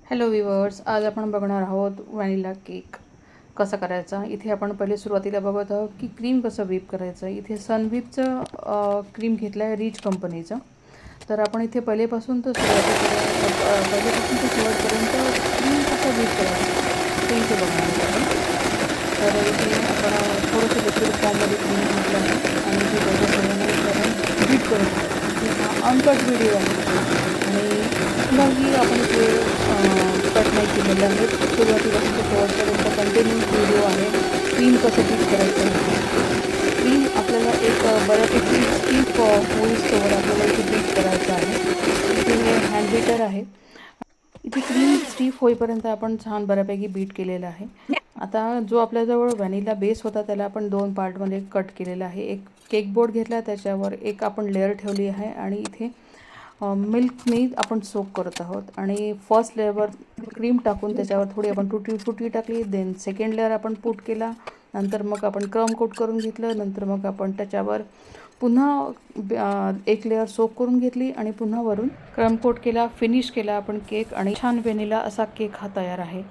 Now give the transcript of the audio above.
Hello viewers, आज आपण बघणार आहोत व्हॅनिला केक कसा करायचा। इथे आपण पहिले सुरुवातीला बघत आहोत की क्रीम कसं व्हीप करायचं। इथे सनव्हीपचं क्रीम घेतलं आहे रिच कंपनीचं। तर आपण इथे पहिलेपासून तर शेवटपर्यंत क्रीम कसं व्हीप करायचं ते इथे बघणार आहोत आपण। तर इथे आपण थोडंसं लिक्विड फॉर्ममध्ये क्रीम घेतलं आहे आणि इथे त्याच्यासोबत व्हीप करत आहोत। हा अनकट व्हिडिओ आहे आणि कुठलाही आपण इथे कट नाही केलेलं आहे। सुरुवातीपासून ते शेवटपर्यंत कंटिन्यूस व्हिडिओ आहे क्रीम कसं बीट करायचं आहे। क्रीम आपल्याला एक बऱ्यापैकी स्टीफ होईस्तोवर आपल्याला इथे बीट करायचं आहे। इथे हे हँड बीटर आहे। इथे क्रीम स्टीफ होईपर्यंत आपण छान बऱ्यापैकी बीट केलेलं आहे। आता जो आपल्याजवळ व्हॅनिला बेस होता त्याला आपण दोन पार्टमध्ये कट केलेला आहे। एक केक बोर्ड घेतला, त्याच्यावर एक आपण लेअर ठेवली आहे आणि इथे मिल्कनी आपण सोक करत आहोत आणि फर्स्ट लेअरवर क्रीम टाकून त्याच्यावर थोडी आपण तुटी फ्रुटी टाकली। देन सेकंड लेअर आपण पुट केला, नंतर मग आपण क्रम कोट करून घेतलं, नंतर मग आपण त्याच्यावर पुन्हा एक लेअर सोक करून घेतली आणि पुन्हा वरून क्रम कोट केला, फिनिश केला आपण केक आणि छान व्हॅनिला असा केक हा तयार आहे।